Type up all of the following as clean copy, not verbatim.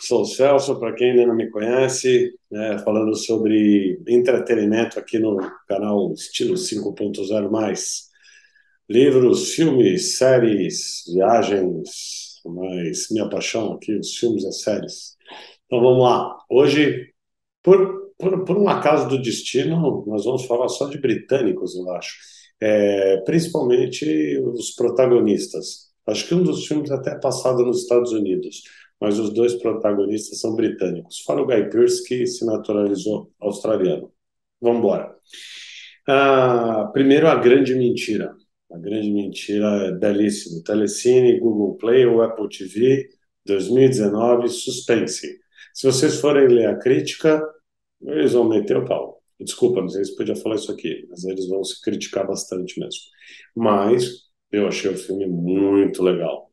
Sou o Celso, para quem ainda não me conhece, falando sobre entretenimento aqui no canal Estilo 5.0 mais. Livros, filmes, séries, viagens, mas minha paixão aqui, os filmes e as séries. Então vamos lá. Hoje, por um acaso do destino, nós vamos falar só de britânicos, eu acho. Principalmente os protagonistas. Acho que um dos filmes até é passado nos Estados Unidos, mas os dois protagonistas são britânicos. Fora o Guy Pearce, que se naturalizou australiano. Vamos embora. Primeiro, a grande mentira. A grande mentira é belíssimo. Telecine, Google Play ou Apple TV, 2019, suspense. Se vocês forem ler a crítica, eles vão meter o pau. Desculpa, não sei se podia falar isso aqui, mas eles vão se criticar bastante mesmo. Mas eu achei o filme muito legal.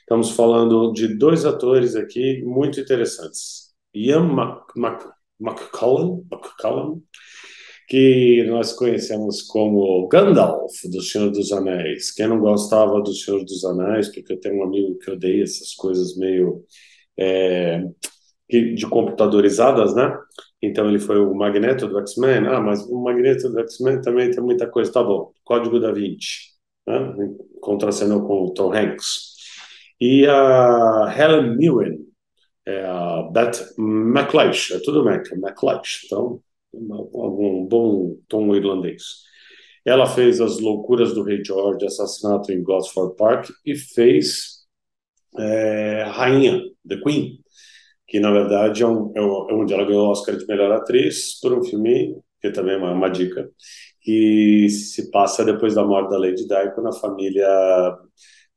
Estamos falando de dois atores aqui muito interessantes. McCallum, que nós conhecemos como Gandalf, do Senhor dos Anéis. Quem não gostava do Senhor dos Anéis, porque eu tenho um amigo que odeia essas coisas meio é, de computadorizadas, né? Então ele foi o Magneto do X-Men. Ah, mas o Magneto do X-Men também tem muita coisa. Tá bom, Código da Vinci, né? Contracenou com o Tom Hanks. E a Helen Mirren, a Beth McLeish, é tudo McLeish, então um bom tom irlandês. Ela fez As Loucuras do Rei George, Assassinato em Gosford Park e fez Rainha, The Queen, que na verdade é onde ela ganhou o Oscar de melhor atriz por um filme, que também é uma dica, que se passa depois da morte da Lady Di, quando a família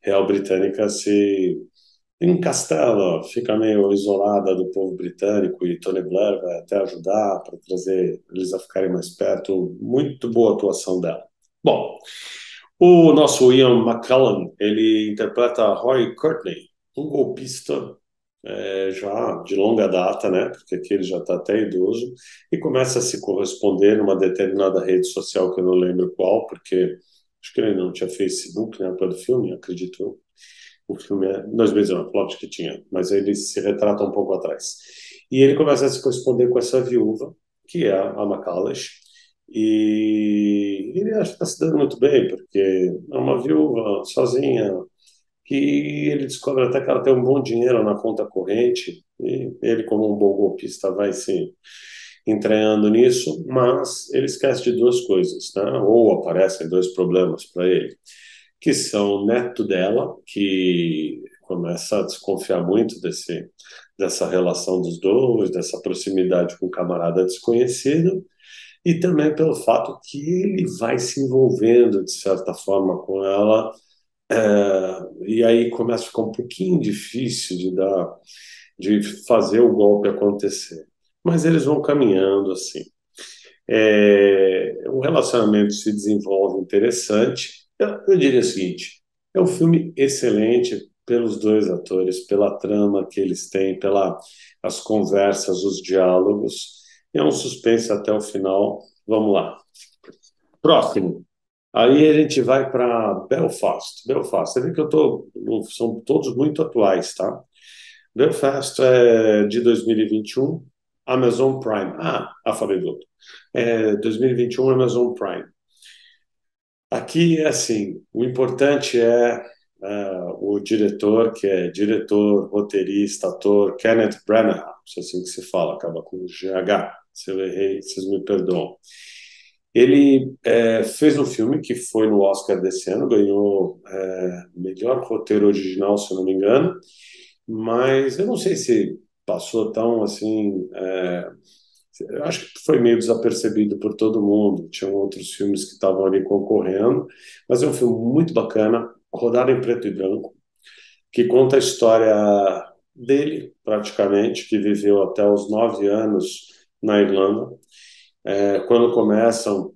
real britânica se encastela, fica meio isolada do povo britânico e Tony Blair vai até ajudar para trazer eles a ficarem mais perto. Muito boa atuação dela. Bom, o nosso Ian McKellen, ele interpreta Roy Courtney, um golpista já de longa data, né? Porque aqui ele já está até idoso e começa a se corresponder numa determinada rede social que eu não lembro qual, porque acho que ele não tinha Facebook na época do filme, acredito eu. O filme é 2019, lógico que tinha, mas ele se retrata um pouco atrás. E ele começa a se corresponder com essa viúva, que é a McCallish, e ele acha que está se dando muito bem, porque é uma viúva sozinha, que ele descobre até que ela tem um bom dinheiro na conta corrente, e ele, como um bom golpista, vai se entranhando nisso, mas ele esquece de duas coisas, né? Ou aparecem dois problemas para ele, que são o neto dela, que começa a desconfiar muito dessa relação dos dois, dessa proximidade com um camarada desconhecido, e também pelo fato que ele vai se envolvendo, de certa forma, com ela, e aí começa a ficar um pouquinho difícil de fazer o golpe acontecer. Mas eles vão caminhando assim. O relacionamento se desenvolve interessante. Eu diria o seguinte: é um filme excelente pelos dois atores, pela trama que eles têm, pela as conversas, os diálogos. É um suspense até o final. Vamos lá. Próximo. Aí a gente vai para Belfast. Belfast. Você vê que são todos muito atuais, tá? Belfast é de 2021, Amazon Prime. Falei do outro. 2021, Amazon Prime. Aqui é assim, o importante o diretor, que é diretor, roteirista, ator, Kenneth Branagh, se é assim que se fala, acaba com GH. Se eu errei, vocês me perdoam. Ele fez um filme que foi no Oscar desse ano, ganhou melhor roteiro original, se eu não me engano, mas eu não sei se passou tão assim. Eu acho que foi meio desapercebido por todo mundo. Tinham outros filmes que estavam ali concorrendo, mas é um filme muito bacana, rodado em preto e branco, que conta a história dele, praticamente, que viveu até os 9 anos na Irlanda. Quando começam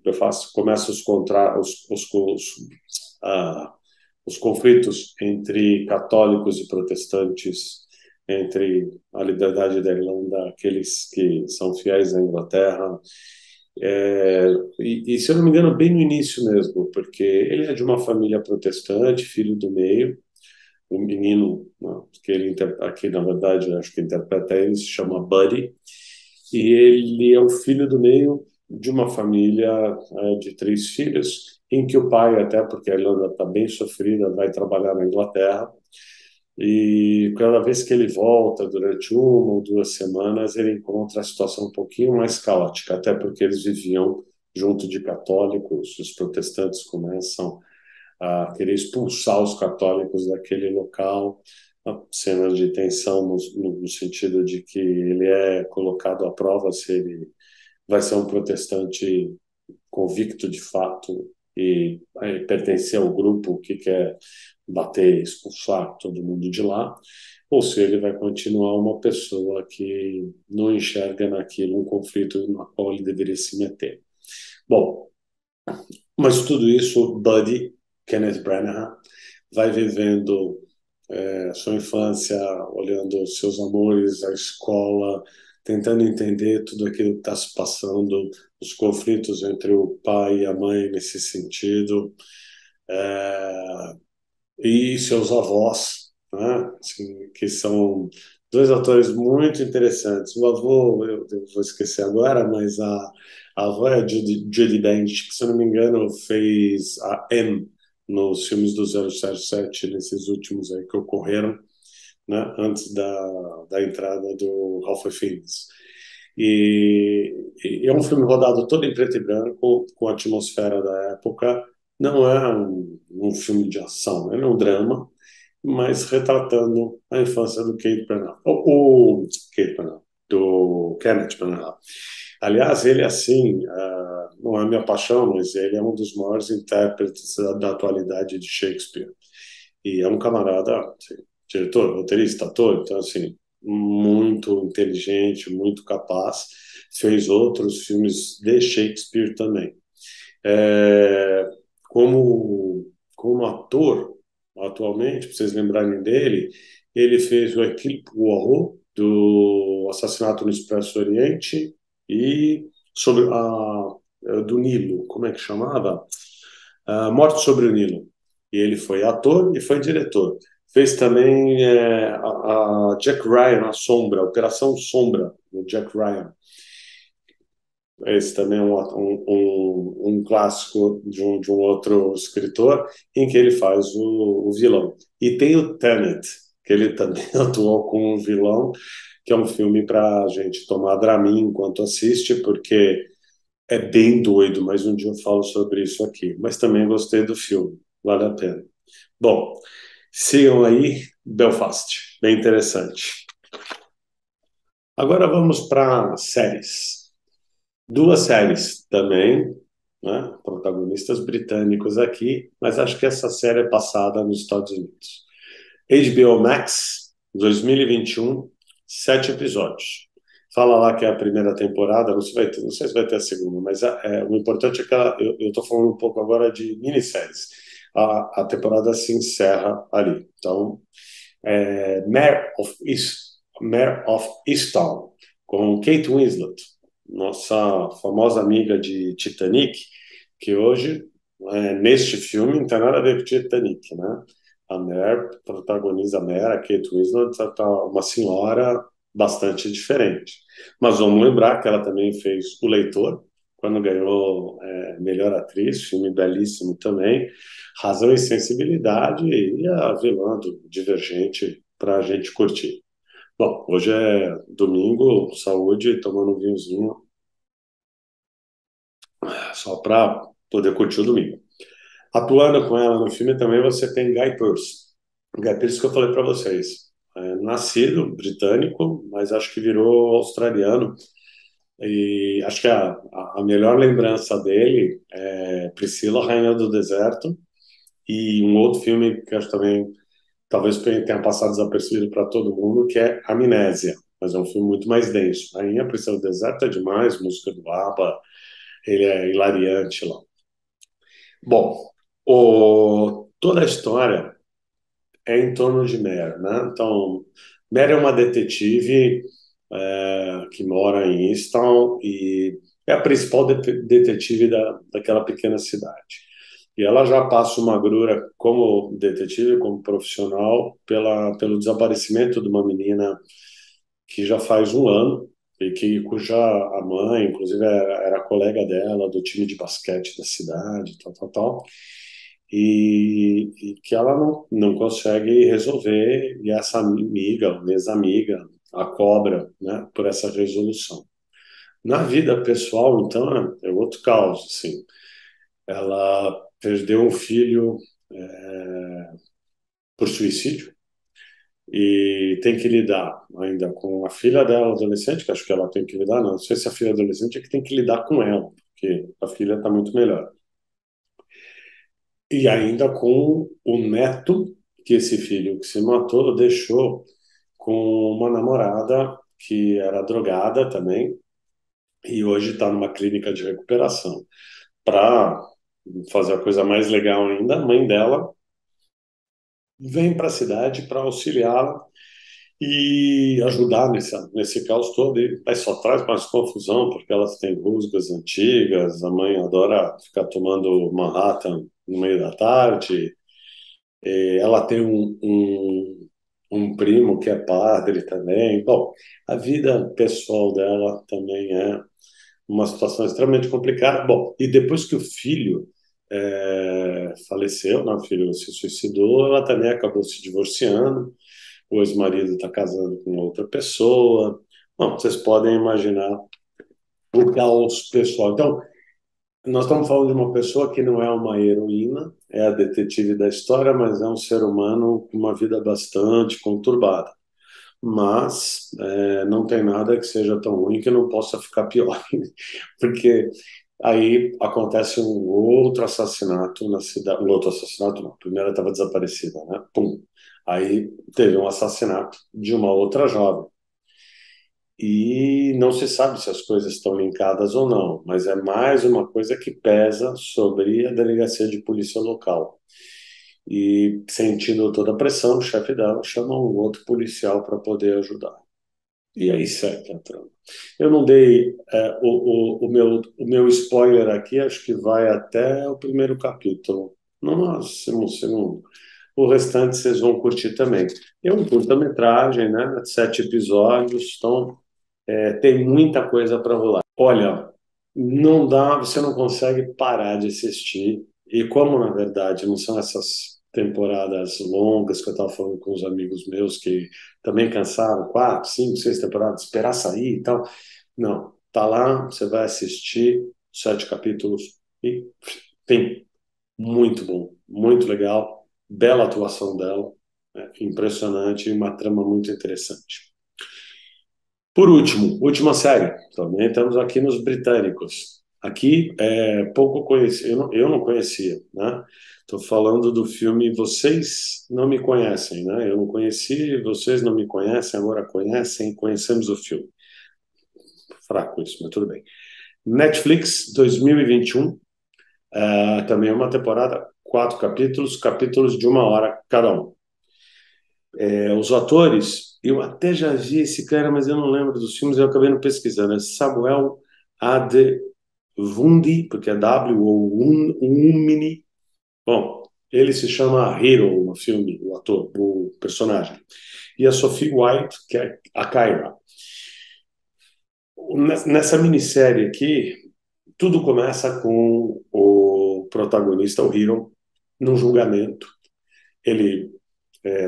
os conflitos entre católicos e protestantes, entre a liberdade da Irlanda, aqueles que são fiéis à Inglaterra. Se eu não me engano, bem no início mesmo, porque ele é de uma família protestante, filho do meio, o menino, né, que ele aqui na verdade acho que interpreta ele, se chama Buddy, e ele é o filho do meio de uma família de três filhos, em que o pai, até porque a Irlanda está bem sofrida, vai trabalhar na Inglaterra, e cada vez que ele volta, durante uma ou duas semanas, ele encontra a situação um pouquinho mais caótica, até porque eles viviam junto de católicos, os protestantes começam a querer expulsar os católicos daquele local, cenas de tensão no sentido de que ele é colocado à prova se ele vai ser um protestante convicto de fato e pertencer ao grupo que quer bater, expulsar todo mundo de lá, ou se ele vai continuar uma pessoa que não enxerga naquilo um conflito no qual ele deveria se meter. Bom, mas tudo isso, Buddy, Kenneth Branagh, vai vivendo sua infância, olhando seus amores, a escola, tentando entender tudo aquilo que está se passando, os conflitos entre o pai e a mãe nesse sentido, é, e seus avós, né? Assim, que são dois atores muito interessantes. O avô, eu vou esquecer agora, mas a avó é a Judi Dench, que, se eu não me engano, fez a M nos filmes do 007, nesses últimos aí que ocorreram, né, antes da entrada do Ralph Fiennes. E é um filme rodado todo em preto e branco, com a atmosfera da época. Não é um filme de ação, é um drama, mas retratando a infância do Kate Branagh, Kate Branagh, do Kenneth Branagh. Aliás, ele assim, não é minha paixão, mas ele é um dos maiores intérpretes da atualidade de Shakespeare. E é um camarada, assim, diretor, roteirista, ator, então assim, muito inteligente, muito capaz. Fez outros filmes de Shakespeare também. É, como ator, atualmente, para vocês lembrarem dele, ele fez o Hercule Poirot, do Assassinato no Expresso Oriente, e sobre do Nilo, como é que chamava? Morte sobre o Nilo. E ele foi ator e foi diretor. Fez também a Jack Ryan, A Sombra, Operação Sombra, do Jack Ryan. Esse também é um clássico de um outro escritor, em que ele faz o vilão. E tem o Tenet, que ele também atuou como um vilão, que é um filme para a gente tomar Dramin enquanto assiste, porque é bem doido, mas um dia eu falo sobre isso aqui. Mas também gostei do filme, vale a pena. Bom, sigam aí Belfast, bem interessante. Agora vamos para séries. Duas séries também, né? Protagonistas britânicos aqui, mas acho que essa série é passada nos Estados Unidos. HBO Max, 2021, 7 episódios. Fala lá que é a primeira temporada, não sei se vai ter a segunda, mas o importante é que eu estou falando um pouco agora de minisséries. A temporada se encerra ali. Então, Mare of Easttown, com Kate Winslet, nossa famosa amiga de Titanic, que hoje, neste filme, não tem nada a ver com Titanic, né? A Mare protagoniza a Mare, a Kate Winslet está uma senhora bastante diferente. Mas vamos lembrar que ela também fez O Leitor, quando ganhou melhor atriz, filme belíssimo também, Razão e Sensibilidade e a vilã do Divergente para a gente curtir. Bom, hoje é domingo, saúde, tomando um vinhozinho, só para poder curtir o domingo. Atuando com ela no filme também você tem Guy Pearce. Guy Pearce que eu falei para vocês. Nascido britânico, mas acho que virou australiano. E acho que a melhor lembrança dele é Priscila, Rainha do Deserto, e um outro filme que acho também talvez tenha passado desapercebido para todo mundo, que é Amnésia, mas é um filme muito mais denso. Rainha Priscila do Deserto é demais, música do ABBA, ele é hilariante lá. Bom, toda a história é em torno de Mare, né? Então, Mare é uma detetive que mora em Easton e é a principal detetive daquela pequena cidade. E ela já passa uma grura como detetive, como profissional, pelo desaparecimento de uma menina que já faz um ano e cuja a mãe, inclusive, era colega dela do time de basquete da cidade, tal, tal, tal, e que ela não consegue resolver, e essa amiga, ou ex-amiga, a cobra, né, por essa resolução. Na vida pessoal, então, é outro caos, assim. Ela perdeu um filho por suicídio e tem que lidar ainda com a filha dela, adolescente, que acho que ela tem que lidar, não sei se a filha adolescente é que tem que lidar com ela, porque a filha está muito melhor. E ainda com o neto que esse filho que se matou deixou com uma namorada que era drogada também e hoje está numa clínica de recuperação. Para fazer a coisa mais legal ainda, a mãe dela vem para a cidade para auxiliá-la e ajudar nesse caos todo. E aí só traz mais confusão, porque elas têm rusgas antigas, a mãe adora ficar tomando Manhattan no meio da tarde, e ela tem um primo que é padre também. Bom, a vida pessoal dela também é uma situação extremamente complicada. Bom, e depois que o filho faleceu, né, o filho se suicidou, ela também acabou se divorciando, o ex-marido está casando com outra pessoa. Bom, vocês podem imaginar o caos pessoal. Então, nós estamos falando de uma pessoa que não é uma heroína, é a detetive da história, mas é um ser humano com uma vida bastante conturbada. Mas não tem nada que seja tão ruim que não possa ficar pior, porque aí acontece um outro assassinato na cidade, um outro assassinato, não, a primeira estava desaparecida, né? Pum. Aí teve um assassinato de uma outra jovem. E não se sabe se as coisas estão linkadas ou não, mas é mais uma coisa que pesa sobre a delegacia de polícia local. E sentindo toda a pressão, o chefe dela chama um outro policial para poder ajudar. E aí segue a trama. Eu não dei o meu spoiler aqui, acho que vai até o primeiro capítulo, no máximo o segundo. O restante vocês vão curtir também. É um curta-metragem, né? 7 episódios, então tem muita coisa para rolar. Olha, não dá, você não consegue parar de assistir. E como, na verdade, não são essas temporadas longas que eu estava falando com os amigos meus que também cansaram, 4, 5, 6 temporadas, esperar sair e tal. Não, tá lá, você vai assistir 7 capítulos e tem muito bom, muito legal, bela atuação dela, impressionante e uma trama muito interessante. Por último, última série. Também estamos aqui nos britânicos. Aqui é pouco conhecido, eu não conhecia, né? Estou falando do filme Vocês Não Me Conhecem, né? Eu não conheci, vocês não me conhecem, agora conhecem, conhecemos o filme. Fraco isso, mas tudo bem. Netflix 2021, também uma temporada, 4 capítulos, capítulos de 1 hora cada um. Os atores, eu até já vi esse cara, mas eu não lembro dos filmes, eu acabei não pesquisando. É Samuel Adewundi, porque é W ou Umini. Bom, ele se chama Hero no filme, o ator, o personagem. E a Sophie White, que é a Kyra. Nessa minissérie aqui, tudo começa com o protagonista, o Hero, num julgamento. Ele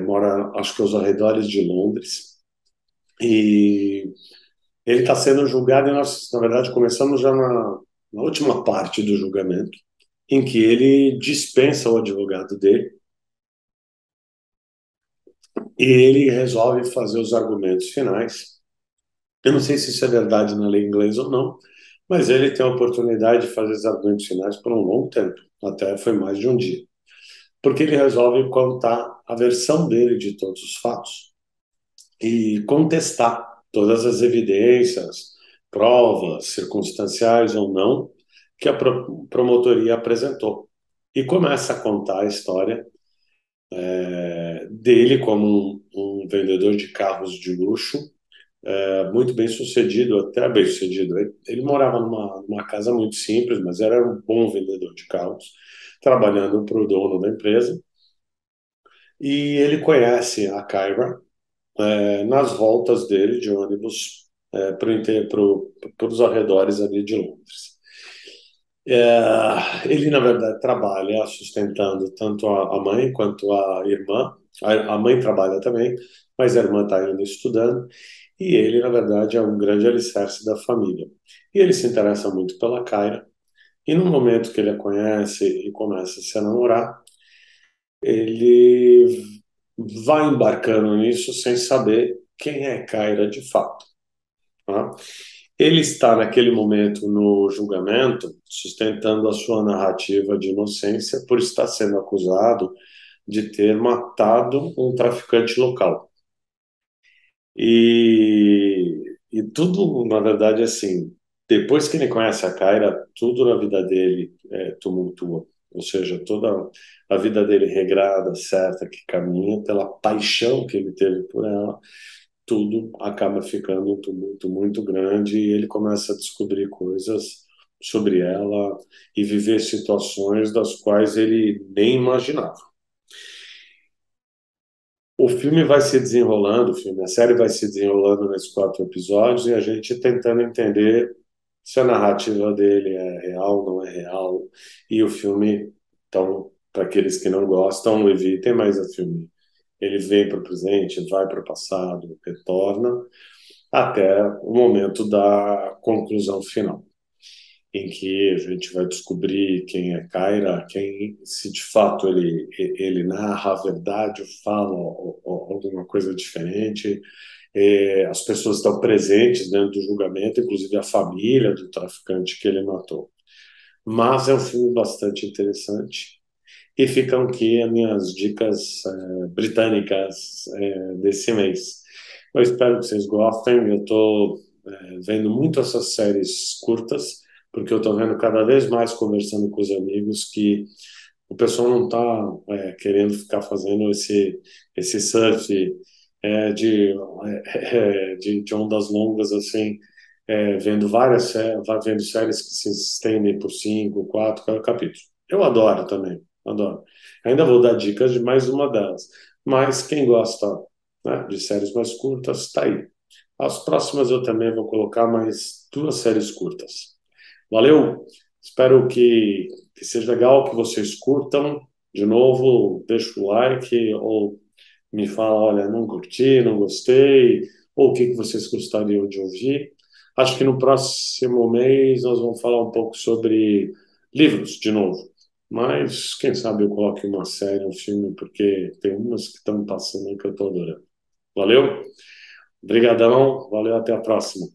mora, acho que aos arredores de Londres. E ele está sendo julgado, e nós, na verdade, começamos já na última parte do julgamento, em que ele dispensa o advogado dele e ele resolve fazer os argumentos finais. Eu não sei se isso é verdade na lei inglesa ou não, mas ele tem a oportunidade de fazer os argumentos finais por um longo tempo, até foi mais de um dia, porque ele resolve contar a versão dele de todos os fatos e contestar todas as evidências, provas, circunstanciais ou não, que a promotoria apresentou. E começa a contar a história dele como um vendedor de carros de luxo, muito bem sucedido, até bem sucedido. Ele morava numa casa muito simples, mas era um bom vendedor de carros. trabalhando para o dono da empresa, e ele conhece a Kyra nas voltas dele de ônibus para os arredores ali de Londres. Ele, na verdade, trabalha sustentando tanto a mãe quanto a irmã. A mãe trabalha também, mas a irmã está ainda estudando. E ele, na verdade, é um grande alicerce da família. E ele se interessa muito pela Kyra. E no momento que ele a conhece e começa a se namorar, ele vai embarcando nisso sem saber quem é Kyra de fato. Tá? Ele está, naquele momento, no julgamento, sustentando a sua narrativa de inocência por estar sendo acusado de ter matado um traficante local. E tudo, na verdade, assim, depois que ele conhece a Kyra, tudo na vida dele tumultua. Ou seja, toda a vida dele regrada, certa, que caminha pela paixão que ele teve por ela, tudo acaba ficando um tumulto muito grande e ele começa a descobrir coisas sobre ela e viver situações das quais ele nem imaginava. O filme vai se desenrolando, a série vai se desenrolando nesses 4 episódios e a gente tentando entender se a narrativa dele é real, não é real. E o filme, então, para aqueles que não gostam, evitem, mas o filme ele vem para o presente, vai para o passado, retorna até o momento da conclusão final, em que a gente vai descobrir quem é Kyra, quem, se de fato ele narra a verdade, ou fala ou alguma coisa diferente. As pessoas estão presentes dentro do julgamento, inclusive a família do traficante que ele matou. Mas é um filme bastante interessante. E ficam aqui as minhas dicas britânicas desse mês. Eu espero que vocês gostem. Eu estou vendo muito essas séries curtas, porque eu estou vendo cada vez mais conversando com os amigos que o pessoal não está querendo ficar fazendo esse surf de ondas longas assim, vendo vendo séries que se estendem por 5, 4 cada capítulo. Eu adoro também, adoro. Ainda vou dar dicas de mais uma delas, mas quem gosta, né, de séries mais curtas, está aí. As próximas eu também vou colocar mais 2 séries curtas. Valeu? Espero que seja legal, que vocês curtam. De novo, deixa o like ou me fala, olha, não curti, não gostei, ou o que vocês gostariam de ouvir. Acho que no próximo mês nós vamos falar um pouco sobre livros, de novo. Mas quem sabe eu coloque uma série, um filme, porque tem umas que estão passando aí que eu estou adorando. Valeu? Obrigadão, valeu, até a próxima.